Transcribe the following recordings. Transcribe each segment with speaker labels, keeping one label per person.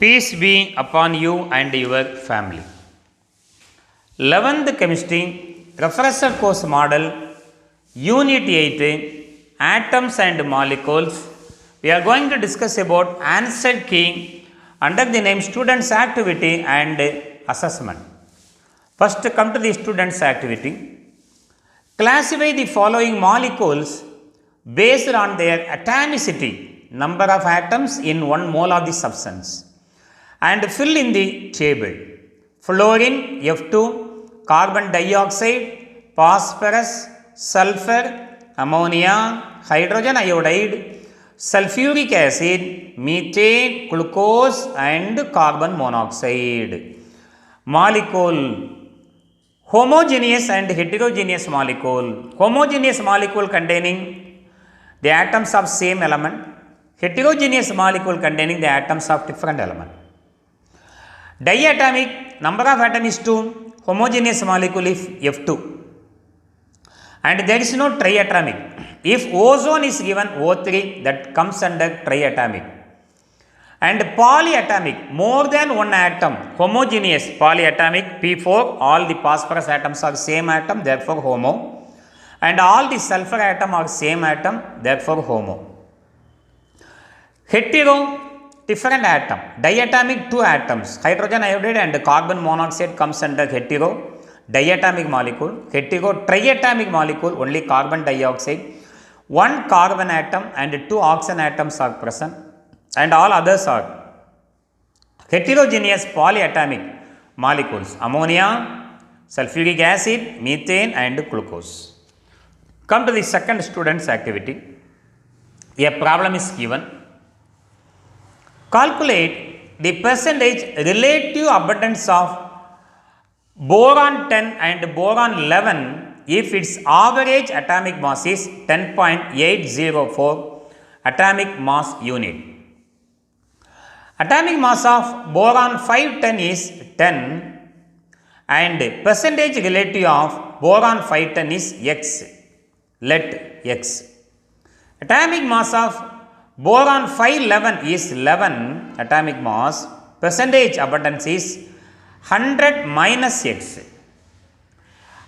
Speaker 1: Peace be upon you and your family. 11th Chemistry Refresher Course Model Unit 8 Atoms and Molecules. We are going to discuss about answered key under the name Students Activity and Assessment. First, come to the Students Activity. Classify the following molecules based on their atomicity, number of atoms in 1 mole of the substance, and fill in the table. Fluorine F2, carbon dioxide, phosphorus, sulfur, ammonia, hydrogen iodide, sulfuric acid, methane, glucose and carbon monoxide. Molecule homogeneous and heterogeneous molecule. Homogeneous molecule containing the atoms of same element. Heterogeneous molecule containing the atoms of different element. Diatomic, number of atoms is 2, homogeneous molecule is F2. And there is no triatomic. If ozone is given O3, that comes under triatomic. And polyatomic, more than one atom, homogeneous, polyatomic, P4, all the phosphorus atoms are same atom, therefore homo. And all the sulfur atom are same atom, therefore homo. Hetero, different atom, diatomic 2 atoms, hydrogen iodide and carbon monoxide comes under hetero, diatomic molecule. Hetero, triatomic molecule, only carbon dioxide, 1 carbon atom and 2 oxygen atoms are present, and all others are heterogeneous polyatomic molecules, ammonia, sulfuric acid, methane and glucose. Come to the second student's activity. A problem is given. Calculate the percentage relative abundance of boron 10 and boron 11 if its average atomic mass is 10.804 atomic mass unit. Atomic mass of boron 510 is 10 and percentage relative of boron 510 is x. Let x. Atomic mass of boron 511 is 11 atomic mass, percentage abundance is 100 minus x.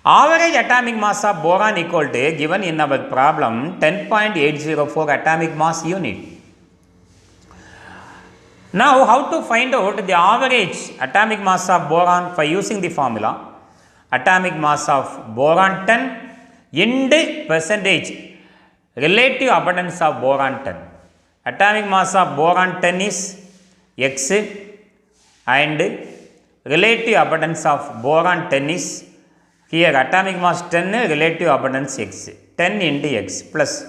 Speaker 1: Average atomic mass of boron equal to, given in our problem, 10.804 atomic mass unit. Now, how to find out the average atomic mass of boron by using the formula? Atomic mass of boron 10 into percentage relative abundance of boron 10. Atomic mass of boron 10 is x and relative abundance of boron 10 is, here atomic mass 10, relative abundance x, 10 into x plus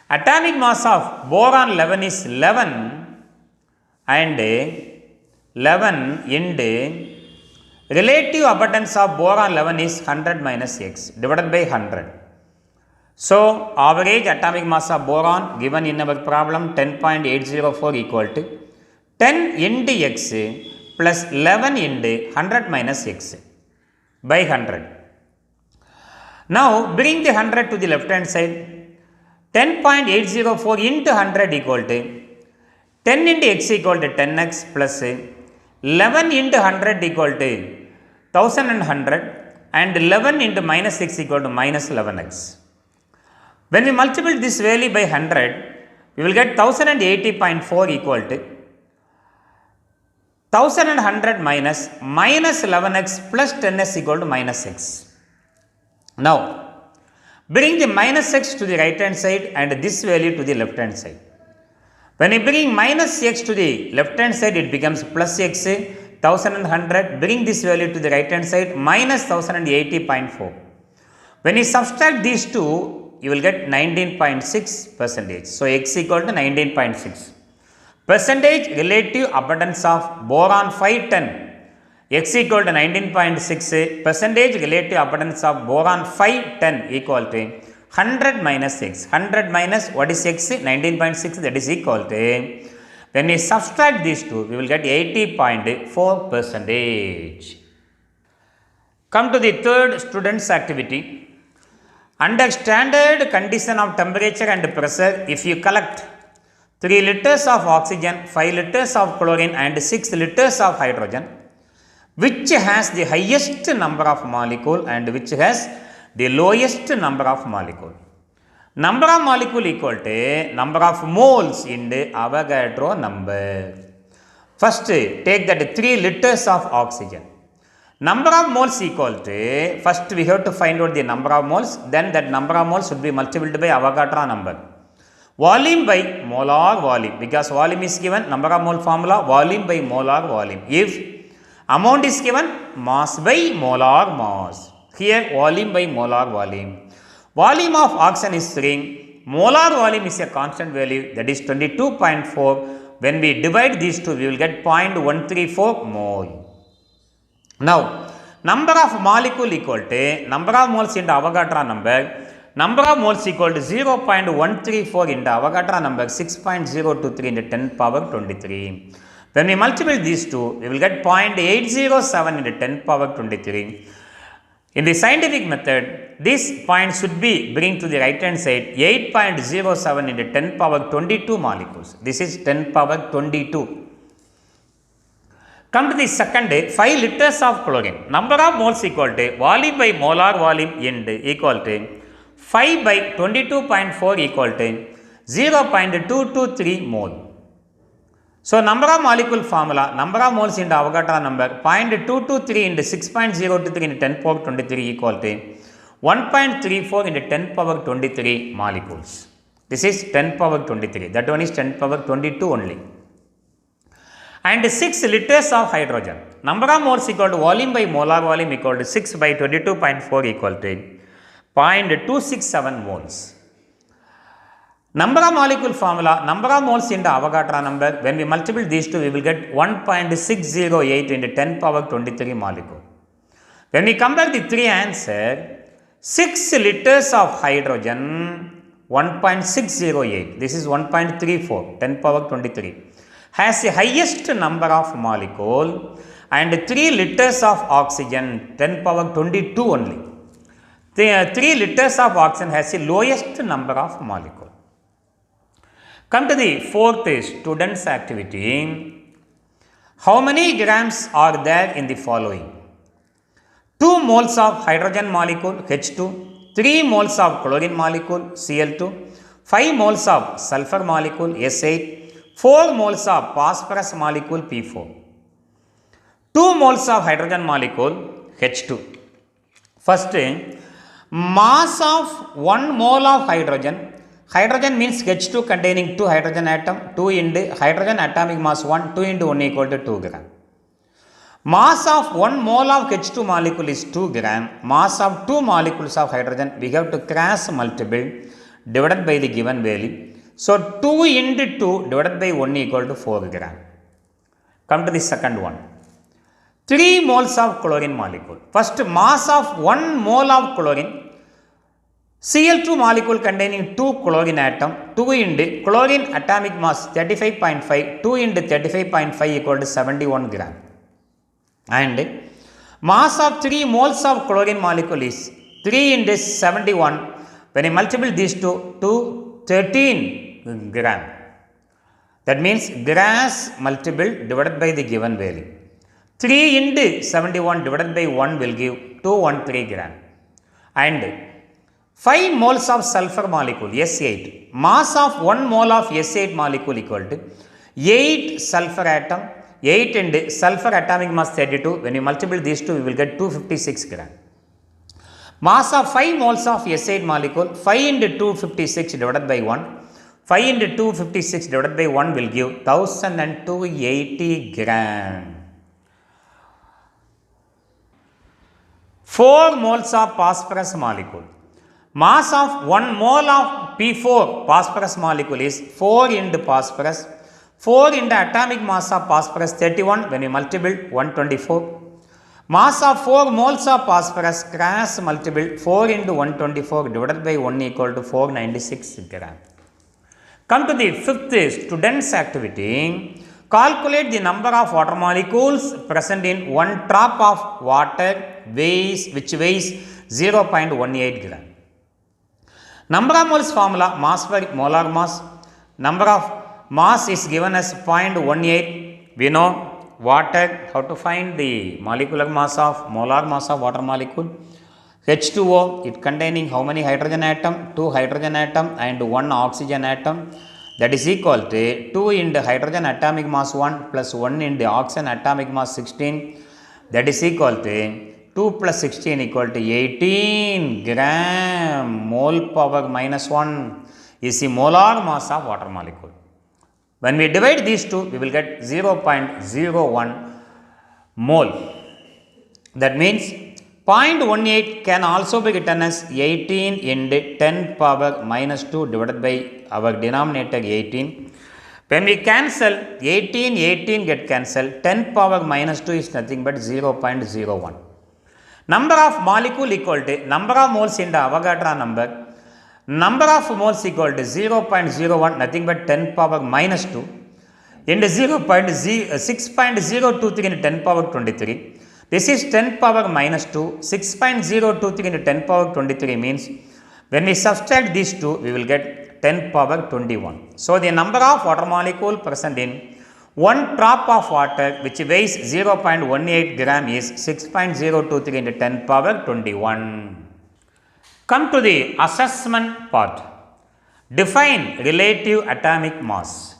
Speaker 1: atomic mass of boron 11 is 11 and 11 into relative abundance of boron 11 is 100 minus x divided by 100. So, average atomic mass of boron given in our problem 10.804 equal to 10 into x plus 11 into 100 minus x by 100. Now, bring the 100 to the left hand side. 10.804 into 100 equal to 10 into x equal to 10x plus 11 into 100 equal to 1100 and 11 into minus x equal to minus 11x. When we multiply this value by 100, we will get 1080.4 equal to 1100 minus 11x plus 10x equal to minus x. Now, bring the minus x to the right hand side and this value to the left hand side. When you bring minus x to the left hand side, it becomes plus x, 1100. Bring this value to the right hand side, minus 1080.4. When you subtract these two, you will get 19.6 percentage. So, x equal to 19.6. Percentage relative abundance of boron 510, x equal to 19.6, percentage relative abundance of boron 510 equal to 100 minus x. 100 minus what is x? 19.6, that is equal to, when we subtract these two, we will get 80.4 percentage. Come to the third student's activity. Under standard condition of temperature and pressure, if you collect 3 liters of oxygen, 5 liters of chlorine and 6 liters of hydrogen, which has the highest number of molecule and which has the lowest number of molecule. Number of molecule equal to number of moles in the Avogadro number. First take that 3 liters of oxygen. Number of moles equal to, first we have to find out the number of moles, then that number of moles should be multiplied by Avogadro number. Volume by molar volume, because volume is given, number of mole formula, volume by molar volume. If amount is given, mass by molar mass. Here volume by molar volume. Volume of oxygen is 3, molar volume is a constant value, that is 22.4. When we divide these two, we will get 0.134 mole. Now, number of molecule equal to number of moles into Avogadro number. Number of moles equal to 0.134 into Avogadro number 6.023 into 10 power 23. When we multiply these two, we will get 0.807 into 10 power 23. In the scientific method, this point should be bring to the right hand side 8.07 into 10 power 22 molecules. This is 10 power 22. Come to the second, 5 liters of chlorine. Number of moles equal to volume by molar volume end equal to 5 by 22.4 equal to 0.223 mole. So, number of molecule formula, number of moles into Avogadro number 0.223 into 6.023 into 10 power 23 equal to 1.34 into 10 power 23 molecules. This is 10 power 23, that one is 10 power 22 only. And 6 liters of hydrogen. Number of moles equal to volume by molar volume equal to 6 by 22.4 equal to 0.267 moles. Number of molecule formula, number of moles into Avogadro number, when we multiply these two, we will get 1.608 into 10 power 23 molecule. When we compare the three answer, 6 liters of hydrogen, 1.608, this is 1.34, 10 power 23, has the highest number of molecule, and 3 liters of oxygen, 10 power 22 only. The 3 liters of oxygen has the lowest number of molecule. Come to the fourth students activity. How many grams are there in the following? 2 moles of hydrogen molecule H2, 3 moles of chlorine molecule Cl2, 5 moles of sulfur molecule S8, 4 moles of phosphorus molecule P4. 2 moles of hydrogen molecule H2. First, mass of 1 mole of hydrogen. Hydrogen means H2 containing 2 hydrogen atom, 2 into hydrogen atomic mass 1, 2 into 1 equal to 2 gram. Mass of 1 mole of H2 molecule is 2 gram. Mass of 2 molecules of hydrogen, we have to cross multiple divided by the given value. So, 2 into 2 divided by 1 equal to 4 gram. Come to the second one. 3 moles of chlorine molecule. First, mass of 1 mole of chlorine. Cl2 molecule containing 2 chlorine atom, 2 into chlorine atomic mass 35.5, 2 into 35.5 equal to 71 gram. And mass of 3 moles of chlorine molecule is 3 into 71. When I multiply these two to 13 gram. That means gas multiple divided by the given value. 3 into 71 divided by 1 will give 213 gram. And 5 moles of sulfur molecule S8. Mass of 1 mole of S8 molecule equal to 8 sulfur atom. 8 and sulfur atomic mass 32. When you multiply these two, we will get 256 gram. Mass of 5 moles of S8 molecule, 5 into 256 divided by 1. 5 into 256 divided by 1 will give 1280 gram. 4 moles of phosphorus molecule. Mass of 1 mole of P4 phosphorus molecule is 4 into phosphorus. 4 into atomic mass of phosphorus 31, when you multiply 124. Mass of 4 moles of phosphorus cross multiple 4 into 124 divided by 1 equal to 496 gram. Come to the fifth students activity. Calculate the number of water molecules present in 1 drop of water which weighs 0.18 gram. Number of moles formula, mass by molar mass. Number of mass is given as 0.18. We know water, how to find the molecular mass of, molar mass of water molecule. H2O, it containing how many hydrogen atom? 2 hydrogen atom and 1 oxygen atom. That is equal to 2 in the hydrogen atomic mass 1 plus 1 in the oxygen atomic mass 16. That is equal to 2 plus 16 equal to 18 gram mole power minus 1 is the molar mass of water molecule. When we divide these two, we will get 0.01 mole. That means 0.18 can also be written as 18 into 10 power minus 2 divided by our denominator 18. When we cancel 18 get cancelled, 10 power minus 2 is nothing but 0.01. Number of molecule equal to number of moles in the Avogadro number. Number of moles equal to 0.01, nothing but 10 power minus 2 into 6.023 into 10 power 23. This is 10 power minus 2. 6.023 into 10 power 23 means when we subtract these two, we will get 10 power 21. So, the number of water molecule present in one drop of water which weighs 0.18 gram is 6.023 into 10 power 21. Come to the assessment part. Define relative atomic mass.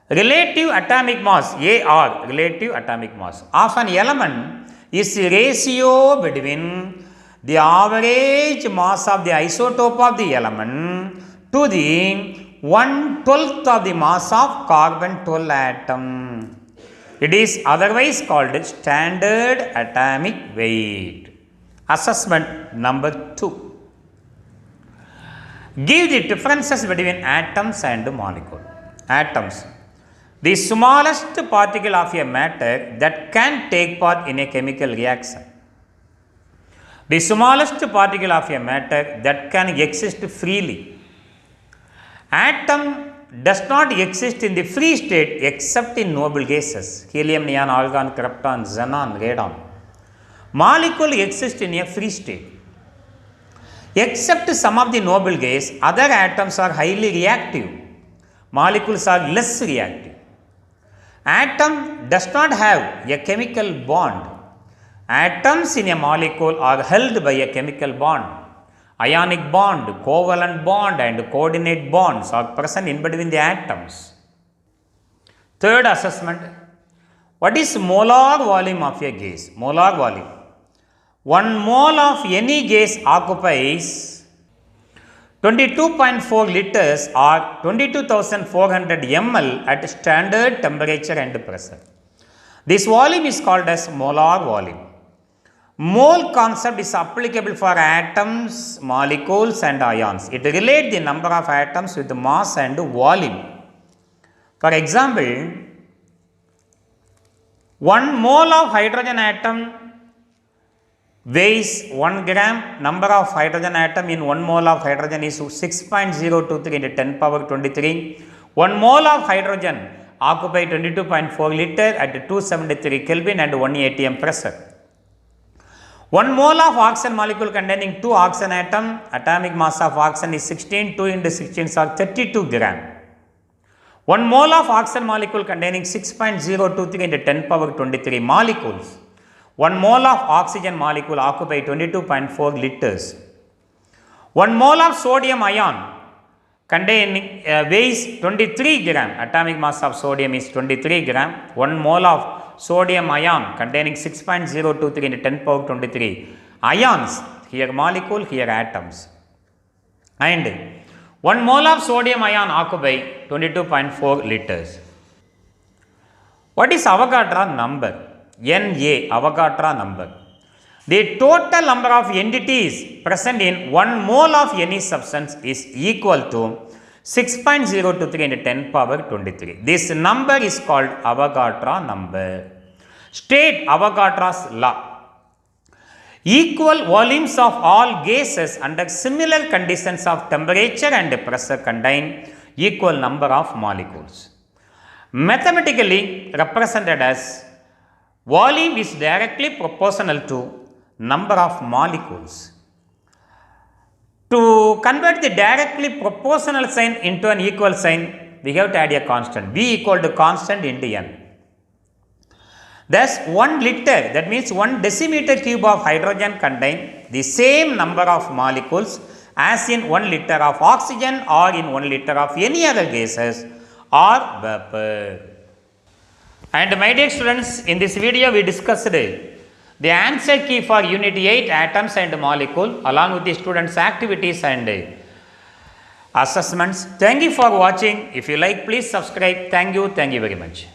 Speaker 1: Relative atomic mass, AR, relative atomic mass of an element is the ratio between the average mass of the isotope of the element to the 1/12 of the mass of carbon 12 atom. It is otherwise called standard atomic weight. Assessment number 2. Give the differences between atoms and molecule. Atoms, the smallest particle of a matter that can take part in a chemical reaction. The smallest particle of a matter that can exist freely. Atom does not exist in the free state except in noble gases, helium, neon, argon, krypton, xenon, radon. Molecule exists in a free state. Except some of the noble gas, other atoms are highly reactive. Molecules are less reactive. Atom does not have a chemical bond. Atoms in a molecule are held by a chemical bond. Ionic bond, covalent bond and coordinate bonds are present in between the atoms. Third assessment. What is molar volume of a gas? Molar volume. 1 mole of any gas occupies 22.4 liters or 22,400 ml at standard temperature and pressure. This volume is called as molar volume. Mole concept is applicable for atoms, molecules and ions. It relates the number of atoms with mass and volume. For example, 1 mole of hydrogen atom weighs 1 gram. Number of hydrogen atom in 1 mole of hydrogen is 6.023 into 10 power 23. 1 mole of hydrogen occupies 22.4 liter at 273 Kelvin and 1 atm pressure. 1 mole of oxygen molecule containing 2 oxygen atom, atomic mass of oxygen is 16, 2 into 16 are 32 gram. 1 mole of oxygen molecule containing 6.023 into 10 power 23 molecules. 1 mole of oxygen molecule occupies 22.4 liters. 1 mole of sodium ion containing weighs 23 gram. Atomic mass of sodium is 23 gram. 1 mole of sodium ion containing 6.023 into 10 power 23 ions, here molecule, here atoms. And 1 mole of sodium ion occupies 22.4 liters. What is Avogadro number? Na, Avogadro number. The total number of entities present in 1 mole of any substance is equal to 6.023 into 10 power 23. This number is called Avogadro number. State Avogadro's law. Equal volumes of all gases under similar conditions of temperature and pressure contain equal number of molecules. Mathematically represented as volume is directly proportional to number of molecules. To convert the directly proportional sign into an equal sign, we have to add a constant. B equal to constant into n. Thus, 1 liter, that means 1 decimeter cube of hydrogen contain the same number of molecules as in 1 liter of oxygen or in 1 liter of any other gases or vapor. And my dear students, in this video we discussed the answer key for unit 8 atoms and molecule along with the students activities and assessments. Thank you for watching. If you like, please subscribe. Thank you very much.